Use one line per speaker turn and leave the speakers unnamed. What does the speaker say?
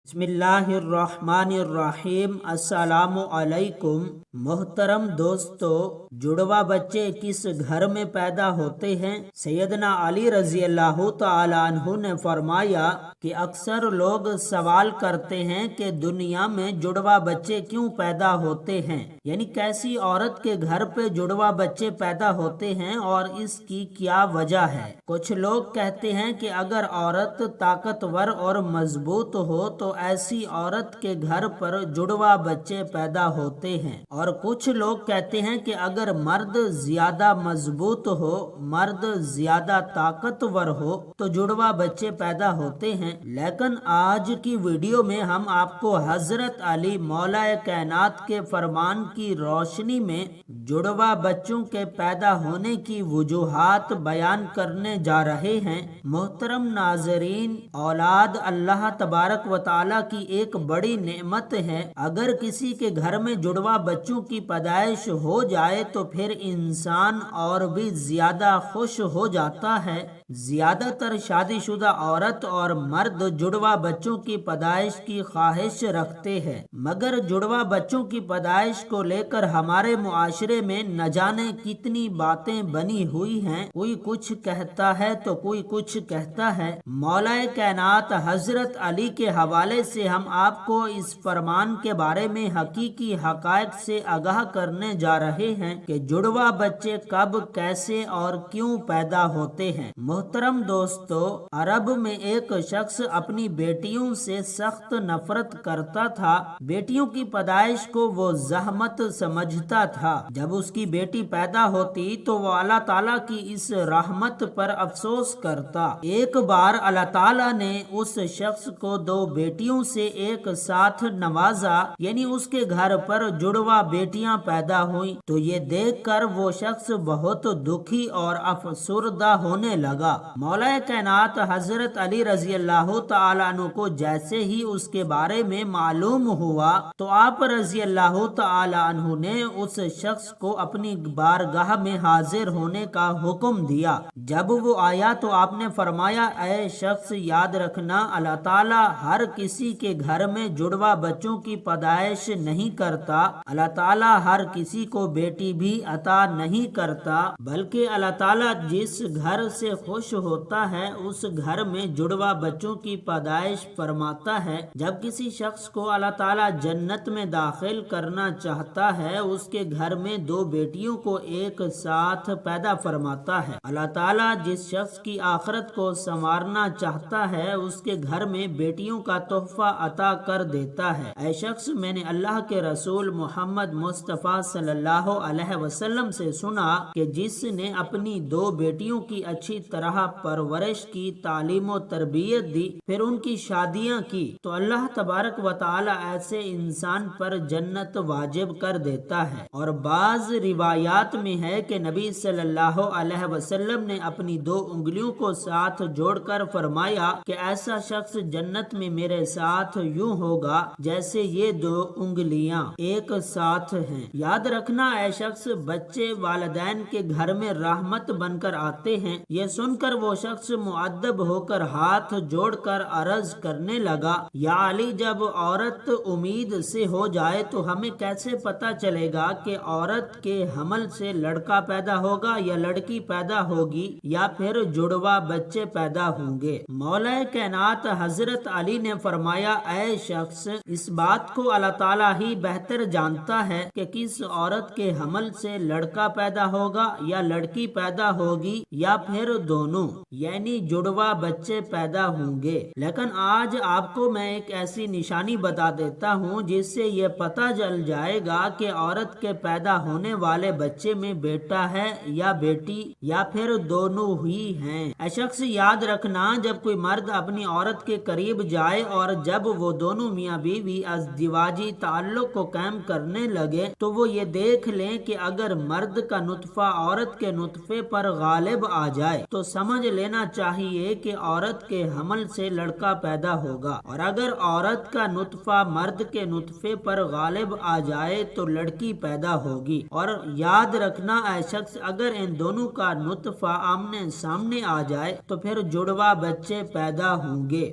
بسم اللہ الرحمن الرحیم۔ السلام علیکم محترم دوستو، جڑوا بچے کس گھر میں پیدا ہوتے ہیں؟ سیدنا علی رضی اللہ تعالی عنہ نے فرمایا کہ اکثر لوگ سوال کرتے ہیں کہ دنیا میں جڑوا بچے کیوں پیدا ہوتے ہیں، یعنی کیسی عورت کے گھر پہ جڑوا بچے پیدا ہوتے ہیں اور اس کی کیا وجہ ہے۔ کچھ لوگ کہتے ہیں کہ اگر عورت طاقتور اور مضبوط ہو تو ایسی عورت کے گھر پر جڑوا بچے پیدا ہوتے ہیں، اور کچھ لوگ کہتے ہیں کہ اگر مرد زیادہ مضبوط ہو، مرد زیادہ طاقتور ہو تو جڑوا بچے پیدا ہوتے ہیں۔ لیکن آج کی ویڈیو میں ہم آپ کو حضرت علی مولا کائنات کے فرمان کی روشنی میں جڑوا بچوں کے پیدا ہونے کی وجوہات بیان کرنے جا رہے ہیں۔ محترم ناظرین، اولاد اللہ تبارک و تعالی کی ایک بڑی نعمت ہے۔ اگر کسی کے گھر میں جڑوا بچوں کی پیدائش ہو جائے تو پھر انسان اور بھی زیادہ خوش ہو جاتا ہے۔ زیادہ تر شادی شدہ عورت اور مرد جڑوا بچوں کی پیدائش کی خواہش رکھتے ہیں، مگر جڑوا بچوں کی پیدائش کو لے کر ہمارے معاشرے میں نہ جانے کتنی باتیں بنی ہوئی ہیں۔ کوئی کچھ کہتا ہے تو کوئی کچھ کہتا ہے۔ مولا کائنات حضرت علی کے حوالے سے ہم آپ کو اس فرمان کے بارے میں حقیقی حقائق سے آگاہ کرنے جا رہے ہیں کہ جڑوا بچے کب، کیسے اور کیوں پیدا ہوتے ہیں۔ محترم دوستو، عرب میں ایک شخص اپنی بیٹیوں سے سخت نفرت کرتا تھا۔ بیٹیوں کی پیدائش کو وہ زحمت سمجھتا تھا۔ جب اس کی بیٹی پیدا ہوتی تو وہ اللہ تعالیٰ کی اس رحمت پر افسوس کرتا۔ ایک بار اللہ تعالیٰ نے اس شخص کو دو بیٹیوں سے ایک ساتھ نوازا، یعنی اس کے گھر پر جڑوا بیٹیاں پیدا ہوئیں، تو یہ دیکھ کر وہ شخص بہت دکھی اور افسردہ ہونے لگا۔ مولا کائنات حضرت علی رضی اللہ تعالیٰ عنہ کو جیسے ہی اس کے بارے میں معلوم ہوا تو آپ رضی اللہ تعالیٰ عنہ نے اس شخص کو اپنی بارگاہ میں حاضر ہونے کا حکم دیا۔ جب وہ آیا تو آپ نے فرمایا، اے شخص، یاد رکھنا اللہ تعالیٰ ہر کسی کے گھر میں جڑوا بچوں کی پیدائش نہیں کرتا۔ اللہ تعالیٰ ہر کسی کو بیٹی بھی عطا نہیں کرتا، بلکہ اللہ تعالیٰ جس گھر سے خوش ہوتا ہے اس گھر میں جڑوا بچوں کی پیدائش فرماتا ہے۔ جب کسی شخص کو اللہ تعالیٰ جنت میں داخل کرنا چاہتا ہے، اس کے گھر میں دو بیٹیوں کو ایک ساتھ پیدا فرماتا ہے۔ اللہ تعالیٰ جس شخص کی آخرت کو سنوارنا چاہتا ہے اس کے گھر میں بیٹیوں کا تحفہ عطا کر دیتا ہے۔ اے شخص، میں نے اللہ کے رسول محمد مصطفیٰ صلی اللہ علیہ وسلم سے سنا کہ جس نے اپنی دو بیٹیوں کی اچھی طرح پرورش کی، تعلیم و تربیت دی، پھر ان کی شادیاں کی، تو اللہ تبارک و تعالی ایسے انسان پر جنت واجب کر دیتا ہے۔ اور بعض روایات میں ہے کہ نبی صلی اللہ علیہ وسلم نے اپنی دو انگلیوں کو ساتھ جوڑ کر فرمایا کہ ایسا شخص جنت میں میرے ساتھ یوں ہوگا جیسے یہ دو انگلیاں ایک ساتھ ہیں۔ یاد رکھنا، اے شخص، بچے والدین کے گھر میں رحمت بن کر آتے ہیں۔ یہ سن کر وہ شخص مؤدب ہو کر ہاتھ جوڑ کر عرض کرنے لگا، یا علی، جب عورت امید سے ہو جائے تو ہمیں کیسے پتا چلے گا کہ عورت کے حمل سے لڑکا پیدا ہوگا یا لڑکی پیدا ہوگی یا پھر جڑوا بچے پیدا ہوں گے؟ مولا کائنات حضرت علی نے فرمایا، اے شخص، اس بات کو اللہ تعالیٰ ہی بہتر جانتا ہے کہ کس عورت کے حمل سے لڑکا پیدا ہوگا یا لڑکی پیدا ہوگی یا پھر دونوں، یعنی جڑوا بچے پیدا ہوں گے۔ لیکن آج آپ کو میں ایک ایسی نشانی بتا دیتا ہوں جس سے یہ پتہ چل جائے گا کہ عورت کے پیدا ہونے والے بچے میں بیٹا ہے یا بیٹی یا پھر دونوں ہی ہیں۔ اے شخص، یاد رکھنا، جب کوئی مرد اپنی عورت کے قریب جائے اور جب وہ دونوں میاں بیوی ازدواجی تعلق کو قائم کرنے لگے تو وہ یہ دیکھ لیں کہ اگر مرد کا نطفہ عورت کے نطفے پر غالب آ جائے تو سمجھ لینا چاہیے کہ عورت کے حمل سے لڑکا پیدا ہوگا، اور اگر عورت کا نطفہ مرد کے نطفے پر غالب آ جائے تو لڑکی پیدا ہوگی۔ اور یاد رکھنا، اے شخص، اگر ان دونوں کا نطفہ آمنے سامنے آ جائے تو پھر جڑوا بچے پیدا ہوں گے۔